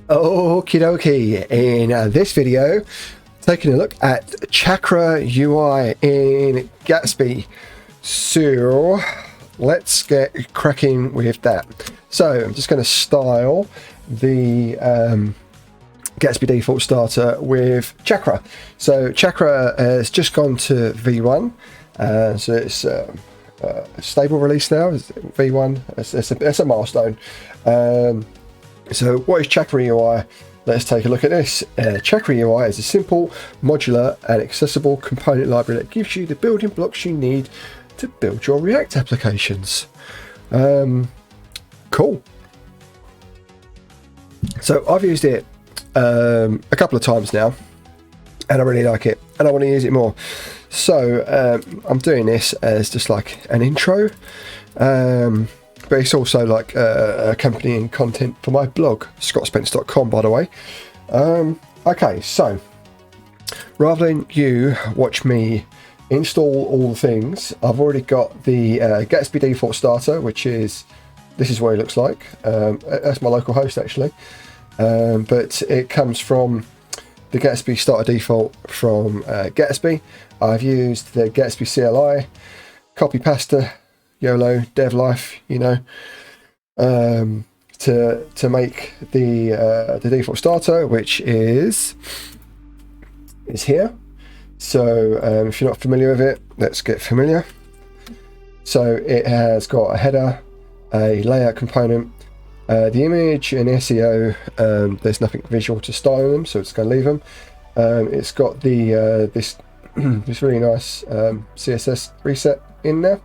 Okie dokie. In this video, taking a look at Chakra UI in Gatsby. So let's get cracking with that. So I'm just going to style the Gatsby default starter with Chakra. So Chakra has just gone to V1. So it's a stable release now. It's V1. It's a milestone. So what is Chakra UI? Let's take a look at this. Chakra UI is a simple, modular and accessible component library that gives you the building blocks you need to build your React applications. Cool. So I've used it a couple of times now and I really like it and I want to use it more. So I'm doing this as just like an intro. But it's also like accompanying content for my blog, scottspence.com, by the way. Okay, so rather than you watch me install all the things, I've already got the Gatsby default starter, which is, this is what it looks like. That's my local host actually. But it comes from the Gatsby starter default from Gatsby. I've used the Gatsby CLI, copy pasta, YOLO, dev life, you know, to make the default starter, which is here. So if you're not familiar with it, let's get familiar. So it has got a header, a layout component, the image and SEO. There's nothing visual to style them, so it's going to leave them. It's got the this really nice CSS reset in there.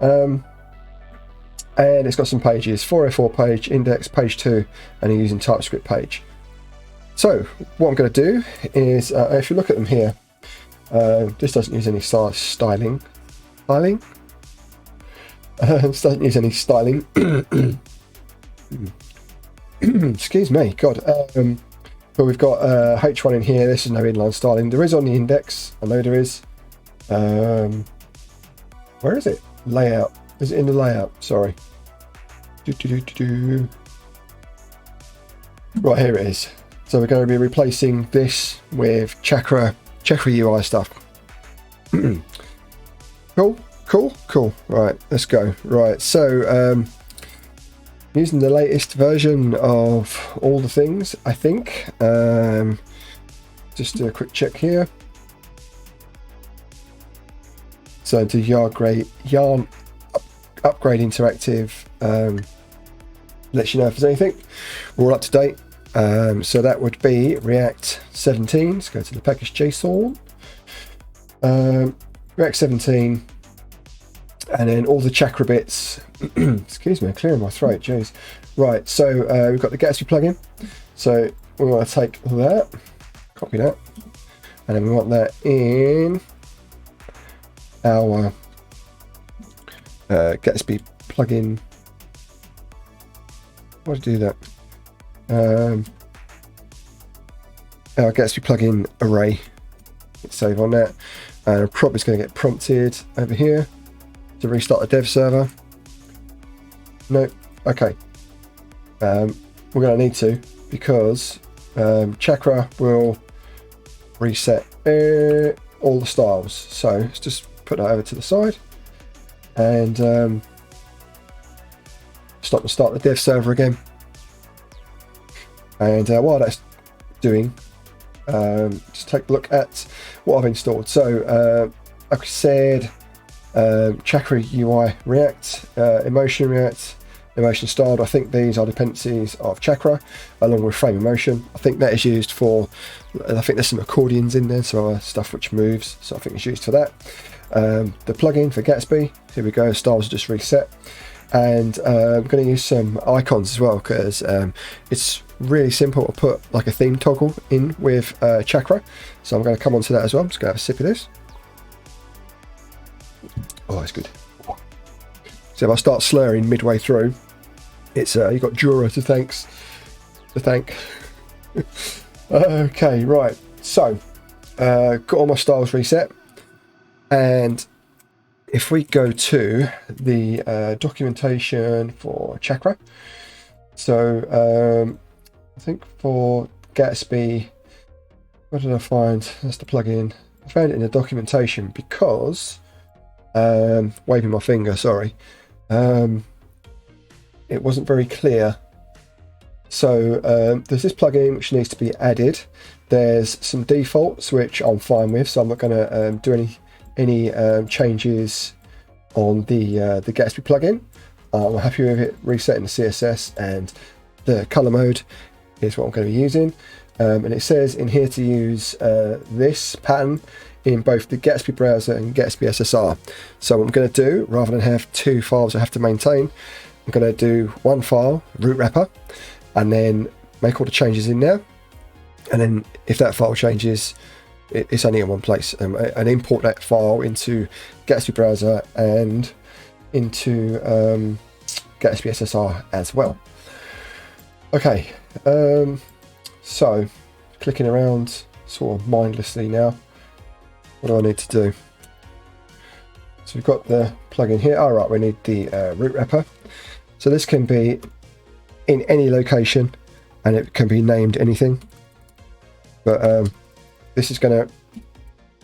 And it's got some pages, 404 page, index, page 2, and you're using TypeScript page. So what I'm going to do is, if you look at them here, this doesn't use any styling. This doesn't use any styling. Excuse me, God. But we've got H1 in here. This is no inline styling. There is on the index. I know there is. Where is it? Layout. Is it in the layout? Sorry. Right, here it is. So we're going to be replacing this with Chakra UI stuff. Cool. Right, let's go. Right, so using the latest version of all the things, I think. Just do a quick check here. So to Yarn upgrade interactive, lets you know if there's anything. We're all up to date. So that would be React 17. Let's go to the package JSON. React 17, and then all the Chakra bits. Excuse me, I'm clearing my throat. Jeez. Right. So we've got the Gatsby plugin. So we want to take that, copy that, and then we want that in our Gatsby plugin. Why did I do that? Our Gatsby plugin array. Let's save on that, and I'm probably going to get prompted over here to restart the dev server. No, okay. We're going to need to, because Chakra will reset all the styles. So let's just put that over to the side and start the dev server again. And while that's doing, just take a look at what I've installed. So like I said, Chakra UI React, Emotion React, Emotion Styled. I think these are dependencies of Chakra, along with Frame Emotion. I think that is used for, I think there's some accordions in there, so stuff which moves, so I think it's used for that. The plugin for Gatsby, here we go, styles are just reset. And I'm going to use some icons as well, because it's really simple to put like a theme toggle in with Chakra. So I'm going to come on to that as well. I'm just going to have a sip of this. Oh, it's good. So if I start slurring midway through, it's you've got Jura to thank. Okay, right. So got all my styles reset, and if we go to the documentation for Chakra, so I think for Gatsby, what did I find? That's the plugin. I found it in the documentation because, waving my finger, sorry, it wasn't very clear. So there's this plugin which needs to be added. There's some defaults which I'm fine with, so I'm not going to do any changes on the Gatsby plugin. I'm happy with it resetting the CSS, and the color mode is what I'm going to be using. And it says in here to use this pattern in both the Gatsby browser and Gatsby SSR. So what I'm going to do, rather than have two files I have to maintain, I'm going to do one file, root wrapper, and then make all the changes in there. And then if that file changes, it's only in one place. And import that file into Gatsby browser and into Gatsby SSR as well. Okay, so clicking around sort of mindlessly now. What do I need to do? So we've got the plugin here. All right, we need the root wrapper. So this can be in any location, and it can be named anything. But this is going to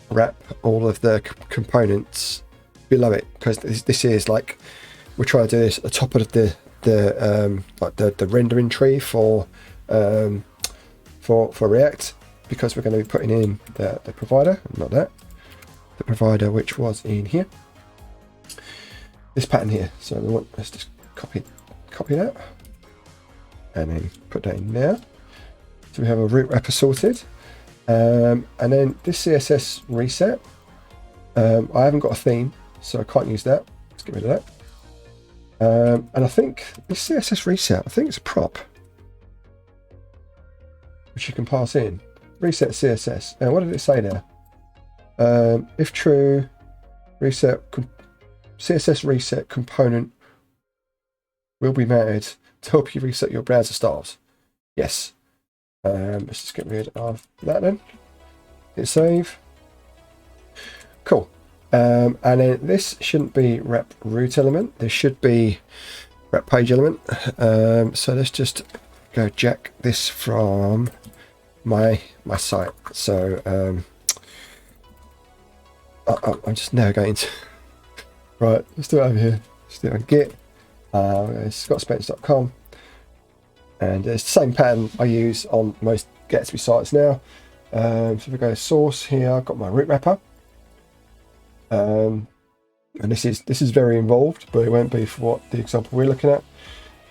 wrap all of the components below it, because this is like, we're trying to do this at the top of the rendering tree for React, because we're going to be putting in the provider, not that, the provider which was in here, this pattern here. So we want, let's just copy that and then put that in there. So we have a root wrapper sorted, and then this CSS reset. I haven't got a theme, so I can't use that. Let's get rid of that. And I think this CSS reset, I think it's a prop which you can pass in. Reset CSS. And what did it say there? If true, CSS reset component will be mounted to help you reset your browser styles. Yes. Let's just get rid of that then. Hit save. Cool. And then this shouldn't be wrap root element. This should be wrap page element. So let's just go jack this from my site. So I'm just navigating to right. Let's do it over here. Let's do it on Git. It's scottspence.com, and it's the same pattern I use on most Gatsby sites now. So if we go to source here, I've got my root wrapper. And this is very involved, but it won't be for what the example we're looking at.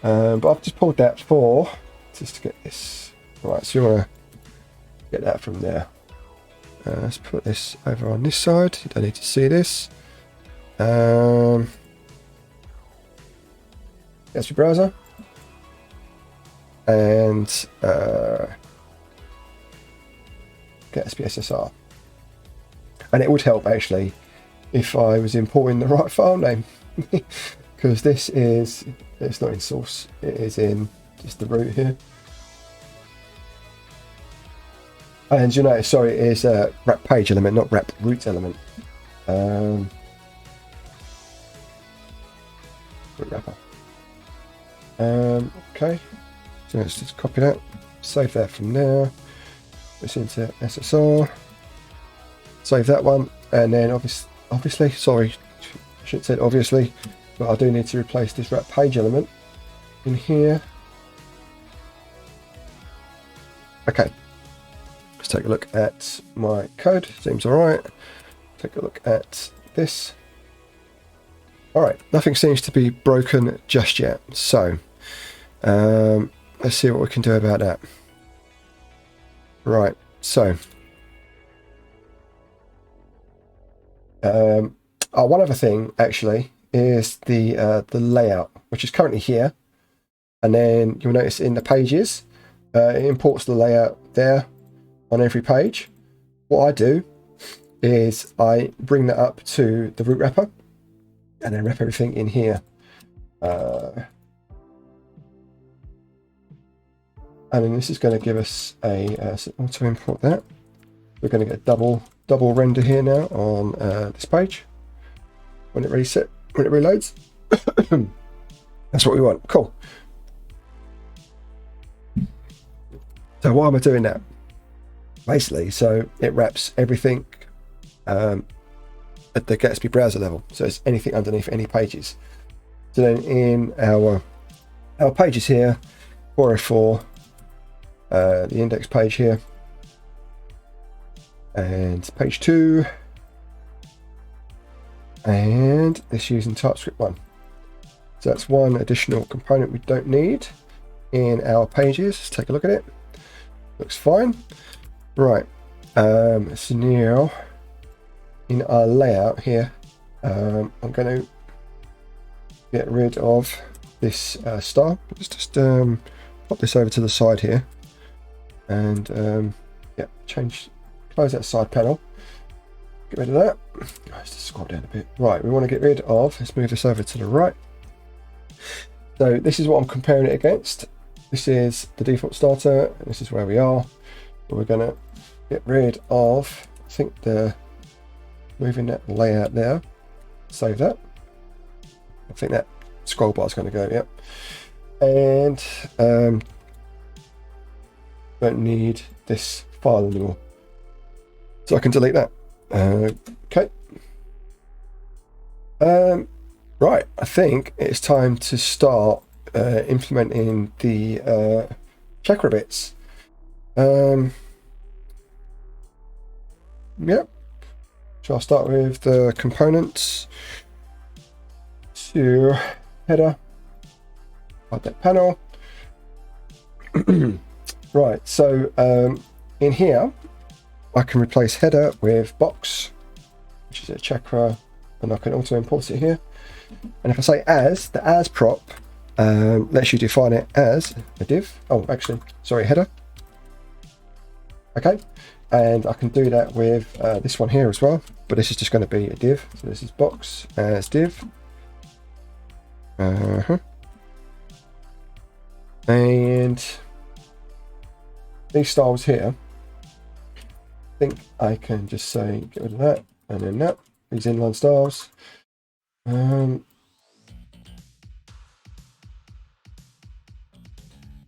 But I've just pulled that for just to get this right. So you want to get that from there. Let's put this over on this side. You don't need to see this. Gatsby browser and Gatsby SSR, and it would help actually if I was importing the right file name, because it's not in source, it is in just the root here. And you know, sorry, it is a wrap page element, not wrap root element. Root wrapper. Okay, so let's just copy that, save that from there. It's into SSR, save that one, and then obviously, sorry, I should have said obviously, but I do need to replace this wrap page element in here. Okay, let's take a look at my code. Seems all right. Take a look at this. All right, nothing seems to be broken just yet. So let's see what we can do about that. Right, so one other thing actually is the layout, which is currently here, and then you'll notice in the pages it imports the layout there on every page. What I do is I bring that up to the root wrapper and then wrap everything in here. And then this is going to give us a to import that. We're going to get double render here now on this page when it reloads. That's what we want. Cool. So why am I doing that? Basically, so it wraps everything at the Gatsby browser level. So it's anything underneath any pages. So then in our pages here, 404, the index page here, and page 2, and this using TypeScript 1. So that's one additional component we don't need in our pages. Let's take a look at it. Looks fine. Right. So now in our layout here, I'm going to get rid of this star. Just pop this over to the side here, and yeah, close that side panel. Get rid of that. Let's just scroll down a bit. Right, we want to get rid of. Let's move this over to the right. So this is what I'm comparing it against. This is the default starter, and this is where we are. But we're going to get rid of, I think, moving that layout there. Save that. I think that scroll bar is going to go, yep. And don't need this file anymore, so I can delete that. Okay. Right, I think it's time to start implementing the Chakra bits. Yep. So I'll start with the components. To header, add that panel. Right, so in here I can replace header with box, which is a Chakra, and I can also import it here. And if I say as, the as prop lets you define it as a div. Oh, actually, sorry, header. Okay, and I can do that with this one here as well, but this is just going to be a div. So this is box as div. And these styles here, I think I can just say get rid of that, and then that, these inline styles.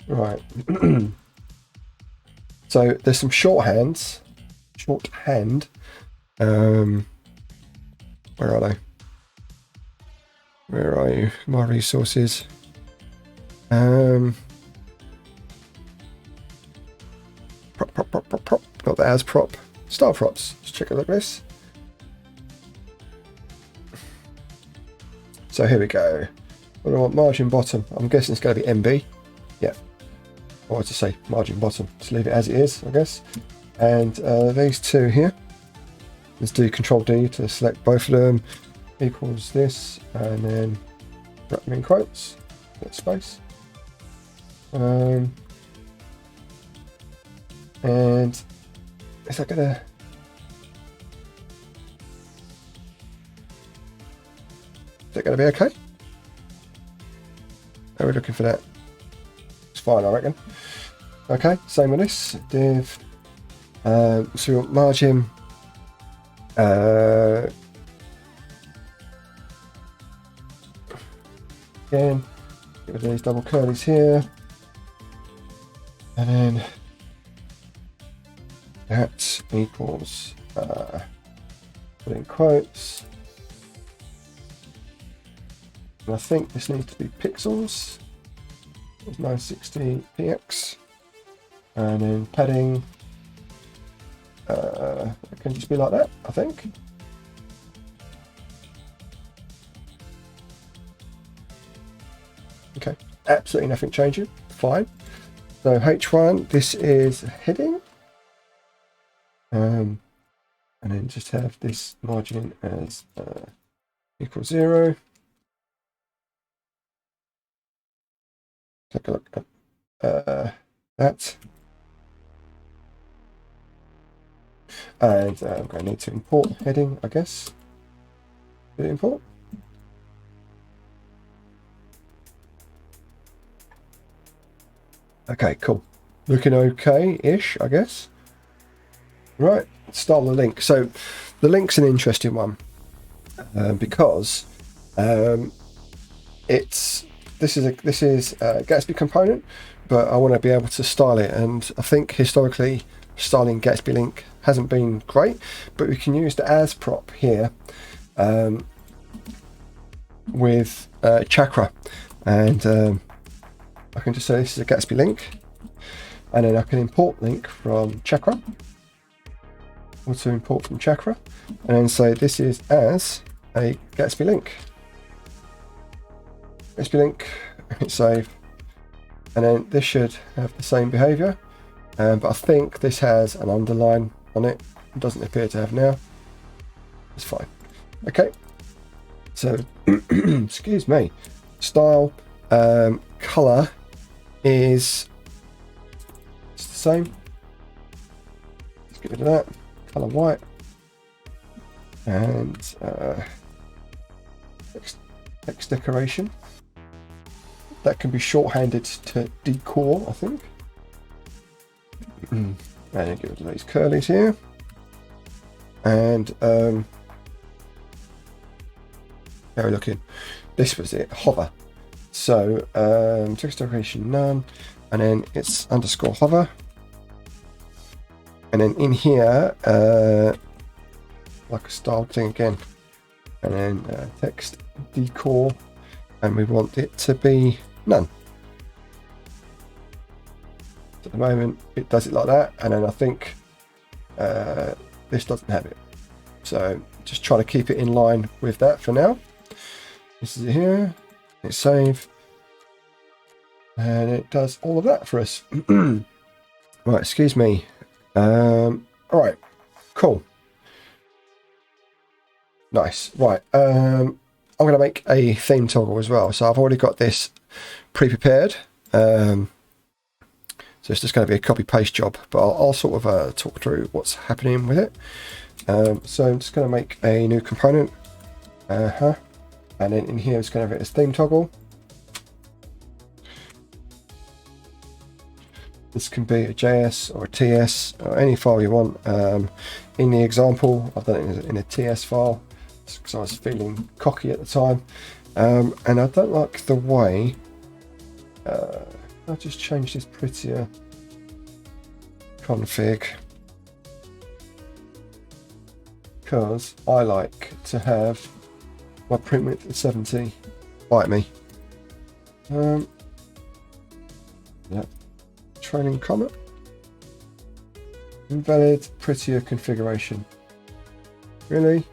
Right. So there's some shorthand. Where are they? Where are you? My resources. Prop. Not the as prop. Style props. Let's check it like this. So here we go. What do I want? Margin bottom. I'm guessing it's going to be MB. Yeah. Or to say margin bottom. Just leave it as it is, I guess. And these two here. Let's do Control D to select both of them. Equals this, and then wrap them in quotes. Get space. And is that gonna? Is that gonna be okay? Are we looking for that? It's fine, I reckon. Okay, same with this div. So we want margin. Again, get rid of these double curlies here, and then that equals put in quotes, and I think this needs to be pixels. It's 960 px, and then padding. It can just be like that, I think. Okay, absolutely nothing changing. Fine. So H1, this is heading. And then just have this margin as equals 0. Take a look at that. And I'm going to need to import heading, I guess. Did it import? Okay, cool. Looking okay-ish, I guess. Right, start the link. So the link's an interesting one because this is a Gatsby component, but I want to be able to style it. And I think historically styling Gatsby link hasn't been great, but we can use the as prop here with Chakra, and I can just say this is a Gatsby link, and then I can import link from Chakra, also import from Chakra, and then say this is as a Gatsby link. Gatsby link, hit save, and then this should have the same behavior, but I think this has an underline on it. It doesn't appear to have now. It's fine. Okay, so excuse me, style, color is it's the same. Let's get rid of that. Color white, and text decoration. That can be shorthanded to decor, I think. And get rid of these curlies here. And how are we looking? This was it, hover. So text decoration none, and then it's underscore hover. And then in here, like a style thing again, and then text decor, and we want it to be none. At the moment, it does it like that, and then I think this doesn't have it. So just try to keep it in line with that for now. This is it here. Hit save, and it does all of that for us. Right, excuse me. All right, cool, nice. Right, I'm going to make a theme toggle as well. So I've already got this pre-prepared. So it's just going to be a copy paste job, but I'll sort of talk through what's happening with it. So I'm just going to make a new component, and then in here it's going to be this theme toggle. This can be a JS or a TS or any file you want. In the example, I've done it in a TS file because I was feeling cocky at the time, and I don't like the way. I'll just change this prettier config because I like to have my print width at 70. Bite me. Yeah. Trailing comment. Invalid prettier configuration. Really?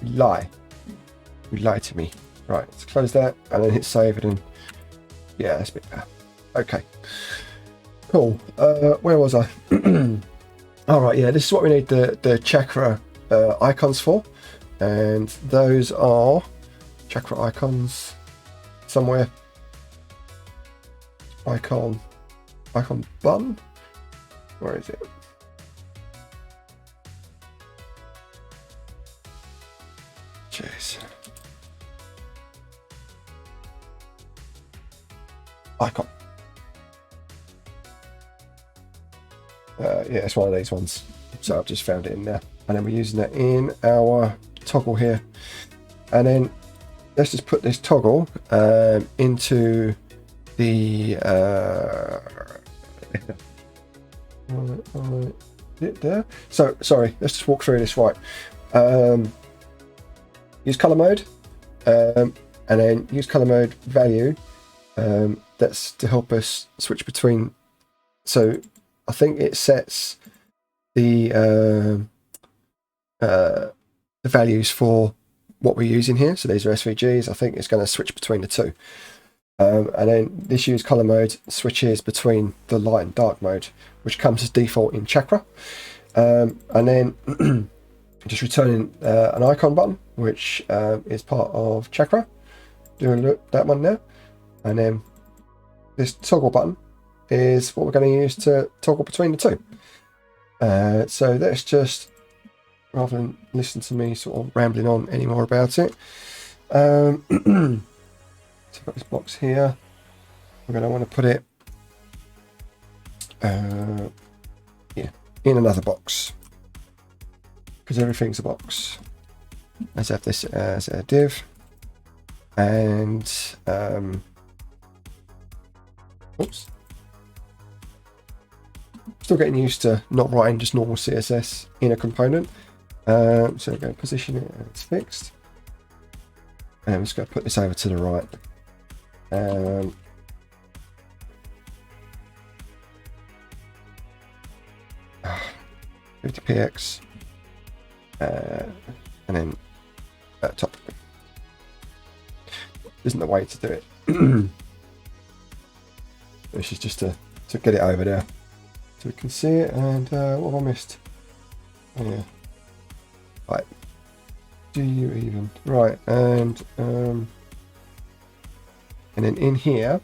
You lie. You lie to me. Right, let's close that and then hit save, and then yeah, that's a bit better. Okay, cool. Where was I? All right, yeah, this is what we need the Chakra icons for, and those are Chakra icons somewhere. Icon button. Where is it? Jeez. Icon. Yeah, it's one of these ones. So I've just found it in there, and then we're using it in our toggle here. And then let's just put this toggle into the it there. So sorry, let's just walk through this. Right, use color mode, and then use color mode value. That's to help us switch between. So I think it sets the values for what we're using here. So these are SVGs. I think it's going to switch between the two. And then this use color mode switches between the light and dark mode, which comes as default in Chakra. And then just returning an icon button, which is part of Chakra. Doing that one now. And then this toggle button is what we're going to use to toggle between the two. So let's just, rather than listen to me sort of rambling on any more about it, so I've got this box here. I'm going to want to put it yeah, in another box, because everything's a box. Let's have this as a div, and Oops. Still getting used to not writing just normal CSS in a component. So we're going to position it as fixed. And I'm just going to put this over to the right. 50px. And then at top. Isn't the way to do it. This is just to get it over there. So we can see it, and what have I missed? Oh yeah. Right. Do you even? Right, and then in here,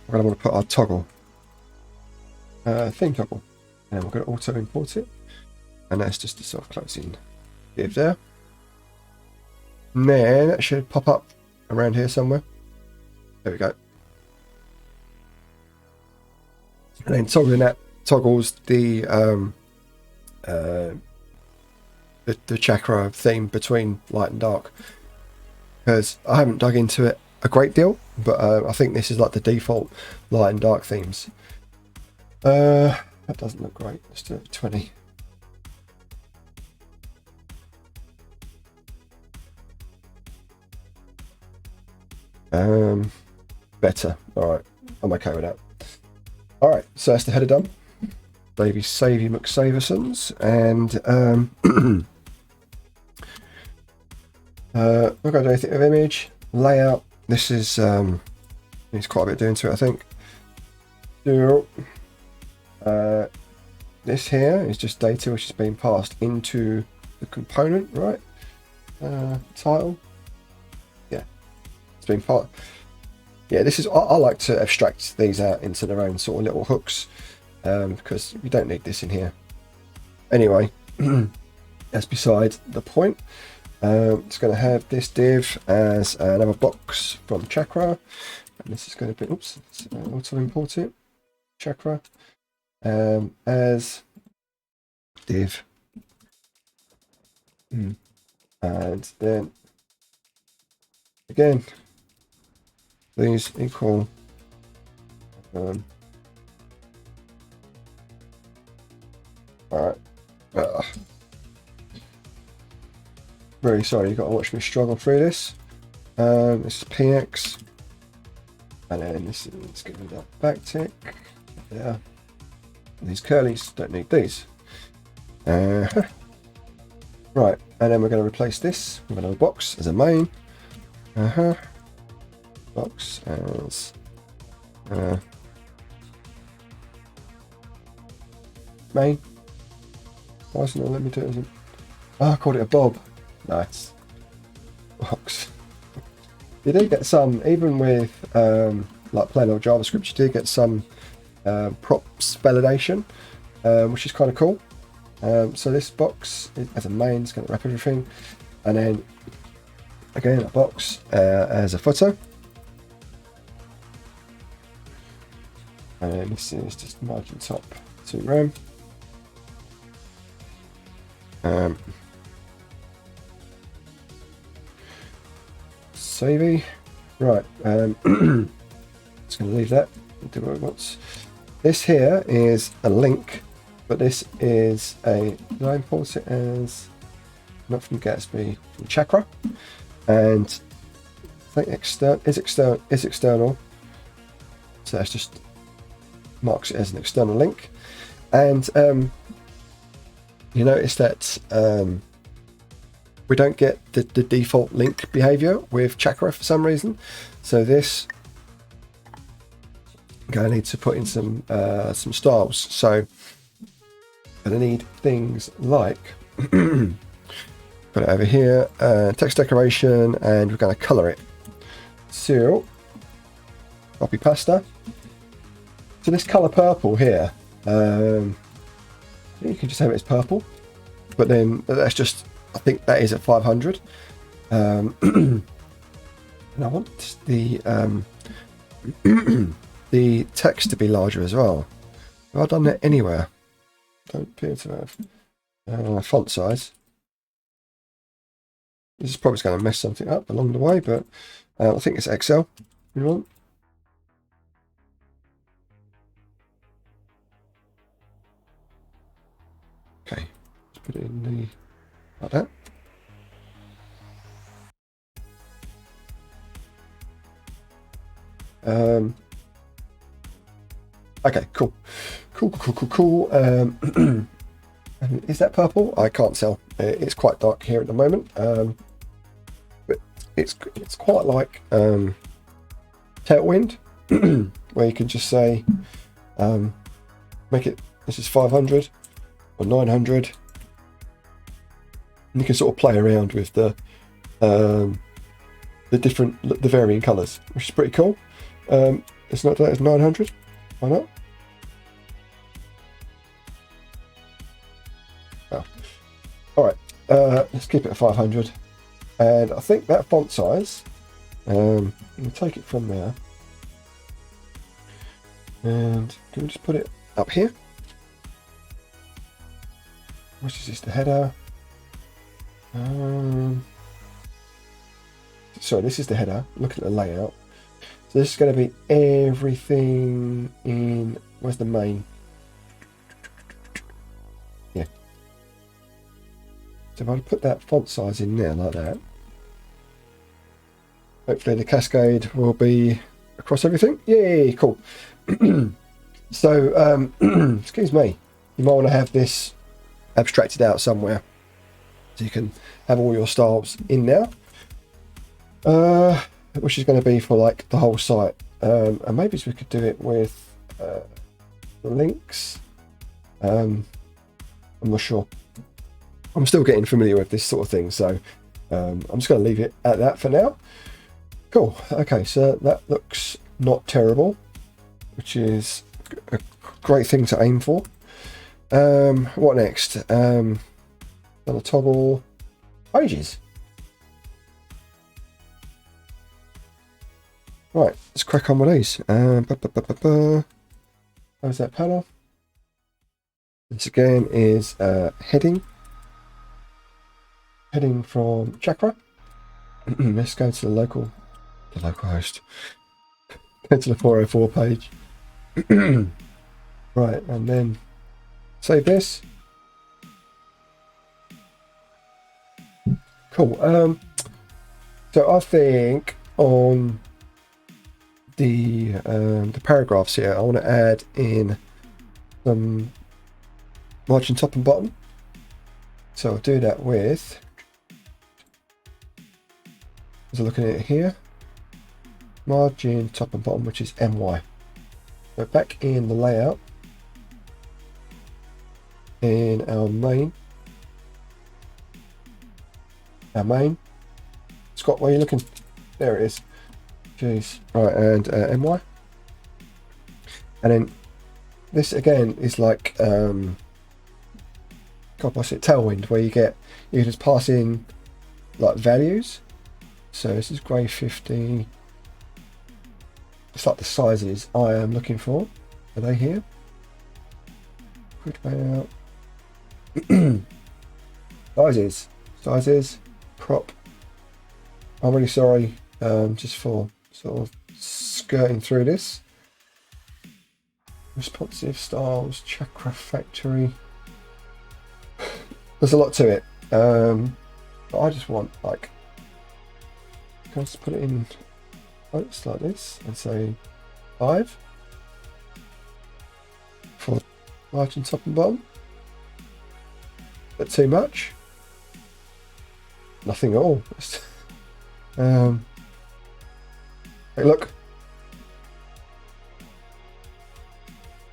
we're going to want to put our toggle. Theme toggle. And we're going to auto import it. And that's just a sort of closing div there. And then it should pop up around here somewhere. There we go. And then toggling that toggles the chakra theme between light and dark. Because I haven't dug into it a great deal, but I think this is like the default light and dark themes. That doesn't look great. Let's do it 20. Better. All right, I'm okay with that. All right, so that's the header done. Savey McSaversons, and we're going to do anything with image layout. This is needs quite a bit doing to it, I think. This here is just data which is being passed into the component, right? Title. Yeah, it's being part. Yeah, this is. I like to abstract these out into their own sort of little hooks, because you don't need this in here. Anyway, that's beside the point. It's going to have this div as another box from Chakra, and this is going to be. Oops, auto import it. Chakra as div, and then again. These equal alright. Very sorry, you've got to watch me struggle through this. This is px, and then this is giving that backtick. Yeah. These curlies don't need these. Right, and then we're going to replace this with another box as a main. Box as main. Why isn't it let me do it? Oh, I called it a bob. Nice. Box. You do get some, even with like plain old JavaScript, you do get some props validation, which is kind of cool. So this box as a main is going to wrap everything, and then again a box as a footer. And this is just margin top to rem. Savey. Right. Just going to leave that. Do what it wants. This here is a link, but this is a. Did I import it as not from Gatsby, from Chakra, and I think external. So that's just marks it as an external link, and you notice that we don't get the default link behavior with Chakra for some reason. So this I'm going to need to put in some styles. So I'm going to need things like put it over here, text decoration, and we're going to color it. So copy pasta. So this color purple here, you can just have it as purple, but then that's just, I think that is at 500. And I want the the text to be larger as well. Have I done that anywhere? Don't appear to have. Font size. This is probably going to mess something up along the way, but I think it's XL we want. Okay, let's put it in the like that. Okay, cool. Is that purple? I can't tell. It's quite dark here at the moment, but it's quite like Tailwind, where you can just say, make it. This is 500 or 900, and you can sort of play around with the varying colours, which is pretty cool. It's not that it's 900. Why not? Oh. All right. Let's keep it at 500, and I think that font size. We'll take it from there, and can we just put it up here? Which is just the header. Sorry, this is the header. Look at the layout. So this is going to be everything in. Where's the main? Yeah. So if I put that font size in there like that, hopefully the cascade will be across everything. Yay, cool. So, excuse me. You might want to have this abstracted out somewhere, so you can have all your styles in there. Which is going to be for like the whole site, and maybe we could do it with the links. I'm not sure. I'm still getting familiar with this sort of thing, so I'm just going to leave it at that for now. Cool. Okay, so that looks not terrible, which is a great thing to aim for. What next? On the toggle pages. Right, let's crack on with these. How's that panel? This again is heading from Chakra. Let's go to the local host. Go to the 404 page. Right, and then save this. Cool. So I think on the paragraphs here, I want to add in some margin top and bottom. So I'll do that with, as I'm looking at it here, margin top and bottom, which is MY. So back in the layout, in our main, Scott, where are you looking? There it is. Jeez. Right, and MY, and then this again is like God, what's it? Tailwind, where you can just pass in like values. So this is grey 50. It's like the sizes I am looking for. Are they here? Quick layout. Sizes. Crop. I'm really sorry, just for sort of skirting through this. Responsive styles, Chakra Factory. There's a lot to it, but I just want like, can I just put it in quotes like this and say 5 for margin top and bottom. But too much? Nothing at all. Hey, look.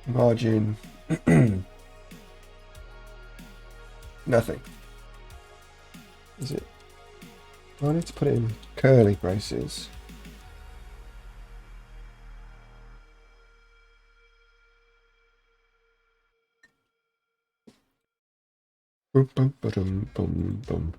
Margin. Nothing. Is it? I need to put it in curly braces. Boom, boom, boom, boom, boom.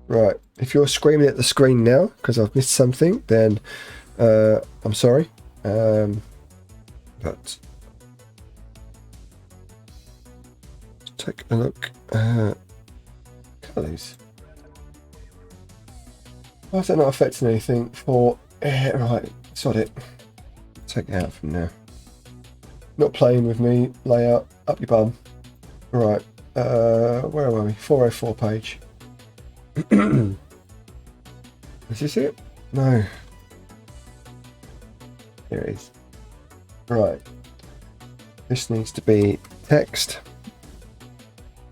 Right, if you're screaming at the screen now because I've missed something, then I'm sorry. But take a look at colours. Why is that not affecting anything for right, sod it. Take it out from there. Not playing with me, layout, up your bum. Right, where are we? 404 page. Is this it? No. Here it is. Right. This needs to be text.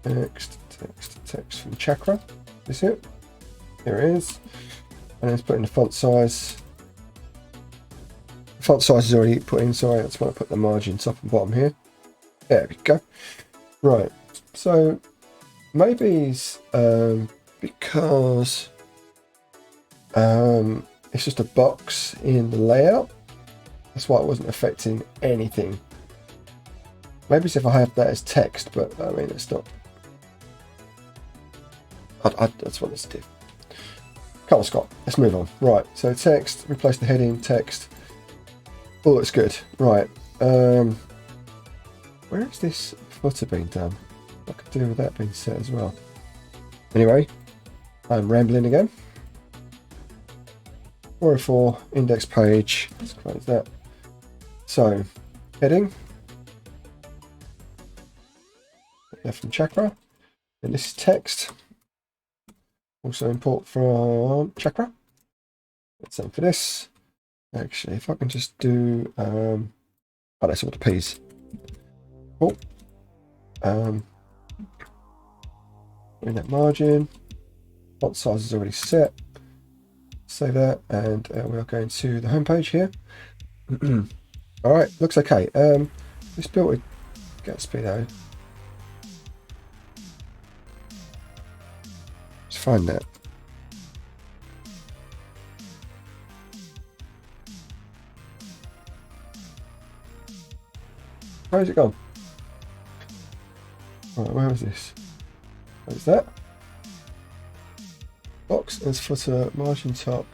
Text from Chakra. Is this it? Here it is. And let's put in the font size. The font size is already put in, sorry, that's why I put the margins up and bottom here. There we go. Right, so maybe it's because it's just a box in the layout. That's why it wasn't affecting anything. Maybe it's if I have that as text, but I mean, it's not. That's what it's did. Come on, Scott, let's move on. Right, so text, replace the heading, text. All looks good. Right, where is this footer being done? I could do with that being set as well. Anyway, I'm rambling again. 404 index page. Let's close that. So, heading. Left from Chakra. And this is text. Also import from Chakra. Same for this. Actually, if I can just do oh, that's all the P's. Cool. In that margin. Font size is already set. Save that, and we are going to the home page here. All right, looks okay. This built with Gatsby though. Let's find that. Where's it gone? Right, where is this? What is that? Box as footer, margin top.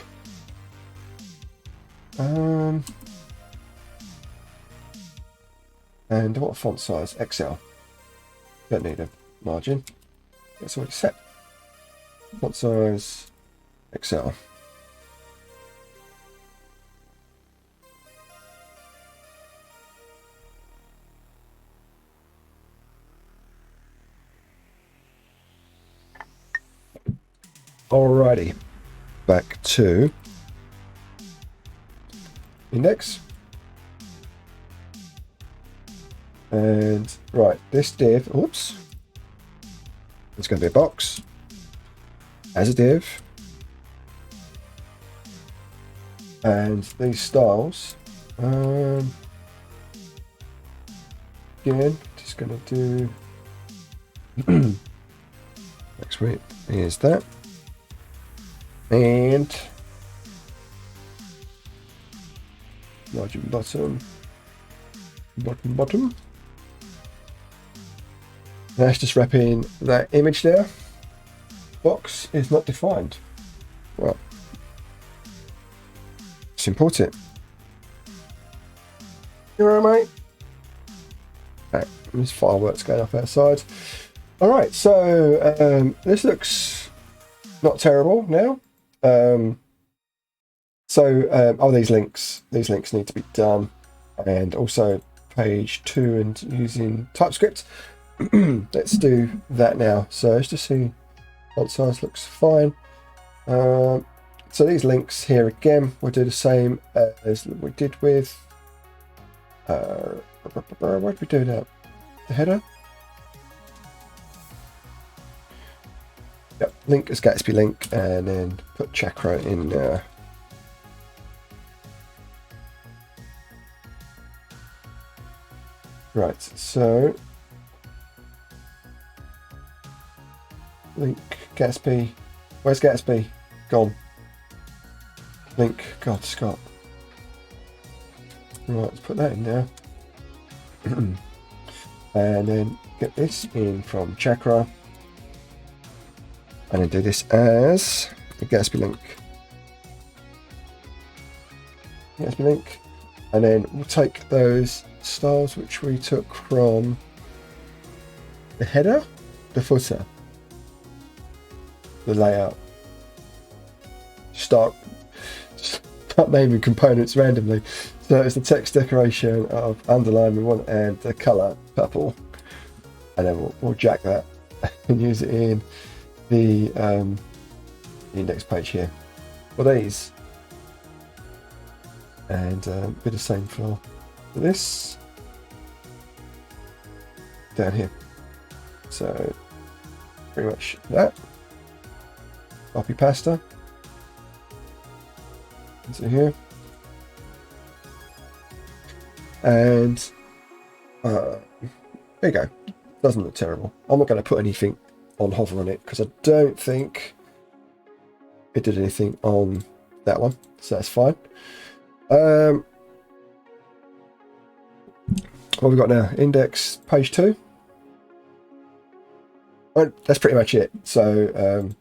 And what font size? XL. Don't need a margin. It's already set. Font size XL. Alrighty, back to index. And right, this div, oops, it's going to be a box as a div. And these styles, again, just going to do next week is that. And margin bottom. That's just wrapping that image there. Box is not defined. Well, let's import it. You alright, mate? Alright, there's fireworks going off outside. Alright, so this looks not terrible now. Oh, these links need to be done, and also page 2 and using TypeScript. Let's do that now. So let's just see, font size looks fine. So these links here again, we'll do the same as we did with what did we do now? The header. Yep, link as Gatsby link, and then put Chakra in there. Right, so link Gatsby. Where's Gatsby? Gone. Link. God, Scott. Right, let's put that in there. And then get this in from Chakra. And then do this as the Gatsby link. Gatsby link. And then we'll take those styles which we took from the header, the footer, the layout. Start start naming components randomly. So it's the text decoration of underline we want, and the color purple, and then we'll jack that and use it in the index page here for these, and do the same for this down here. So pretty much that. Copy pasta into here, and there you go. Doesn't look terrible. I'm not going to put anything on hover on it because I don't think it did anything on that one, so that's fine. What have we got now? Index page 2. That's pretty much it. So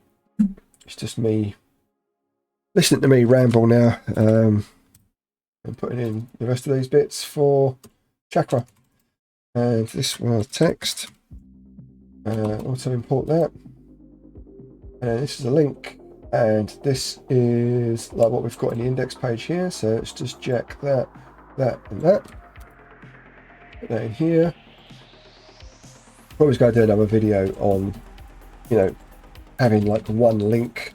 it's just me listening to me ramble now, and putting in the rest of these bits for Chakra. And this was text. Also import that. And this is a link. And this is like what we've got in the index page here. So let's just jack that, that, and that. Put that in here. Probably going to do another video on, you know, having like one link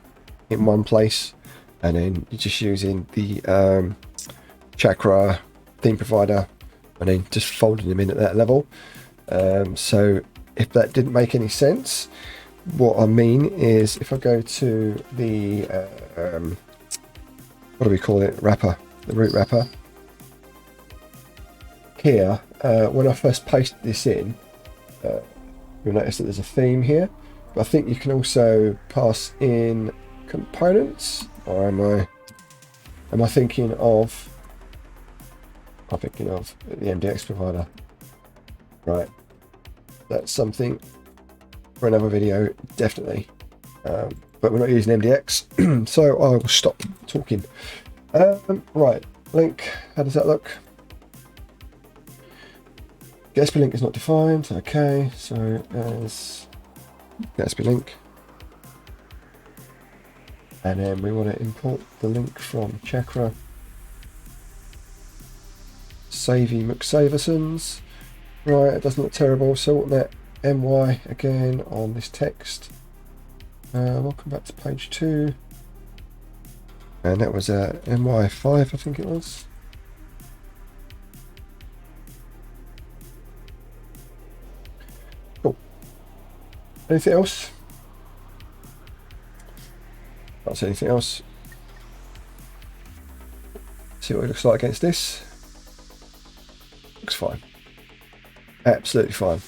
in one place, and then you're just using the Chakra theme provider, and then just folding them in at that level. So if that didn't make any sense, what I mean is if I go to the what do we call it, wrapper, the root wrapper here, when I first pasted this in, you'll notice that there's a theme here, but I think you can also pass in components. Or am I thinking of, I'm thinking of the MDX provider, right? That's something for another video, definitely, but we're not using MDX, so I will stop talking. Right, link, how does that look? Gatsby link is not defined. Okay, so as Gatsby link, and then we want to import the link from Chakra. Savey McSaversons. Right, it doesn't look terrible. So what that my again on this text. Welcome back to page 2, and that was my5, I think it was. Cool. Anything else? Can't see anything else. See what it looks like against this. Looks fine. Absolutely fine.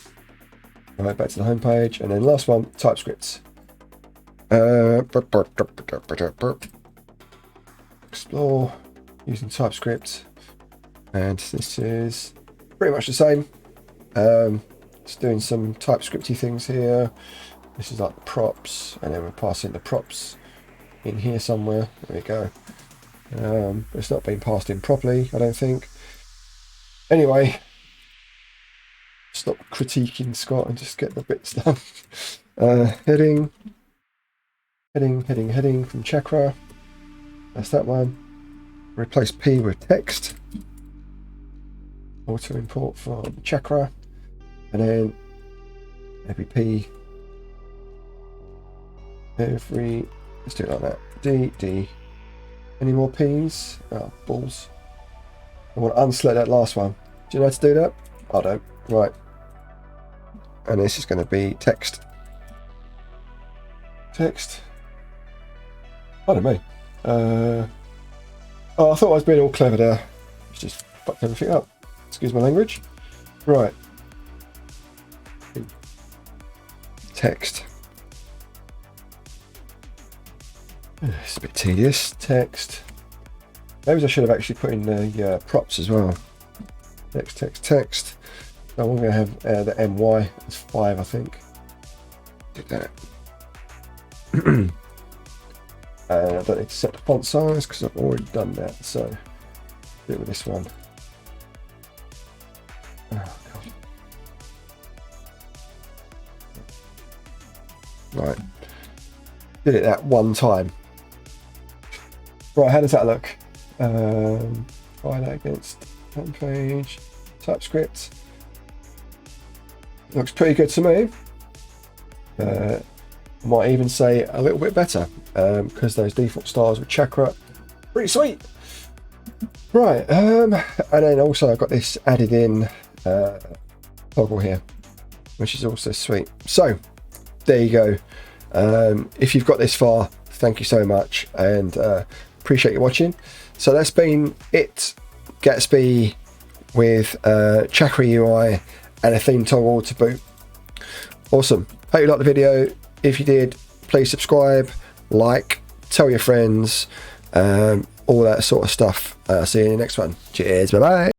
Right, back to the home page, and then last one, TypeScript. Explore using TypeScript, and this is pretty much the same. Just doing some TypeScripty things here. This is like the props, and then we're passing the props in here somewhere. There we go. It's not being passed in properly, I don't think. Anyway, stop critiquing Scott and just get the bits done. Heading from Chakra. That's that one. Replace P with text. Auto import from Chakra, and then every P, every, let's do it like that. D. Any more P's? Oh, balls. I want to unselect that last one. Do you know how to do that? I don't. Right. And this is going to be text. Text. Pardon me. Oh, I thought I was being all clever there. It's just fucked everything up. Excuse my language. Right. Text. It's a bit tedious. Text. Maybe I should have actually put in the props as well. Text. So I'm going to have the my as 5, I think. Do that. I don't need to set the font size because I've already done that. So do it with this one. Oh, God. Right. Did it that one time. Right, how does that look? Try that against home page, TypeScript. Looks pretty good to me. Might even say a little bit better because those default styles with Chakra, pretty sweet. Right, and then also I've got this added in toggle here, which is also sweet. So there you go. If you've got this far, thank you so much, and appreciate you watching. So that's been it. Gatsby with Chakra UI and a theme toggle to boot. Awesome. Hope you liked the video. If you did, please subscribe, like, tell your friends, all that sort of stuff. See you in the next one. Cheers. Bye bye.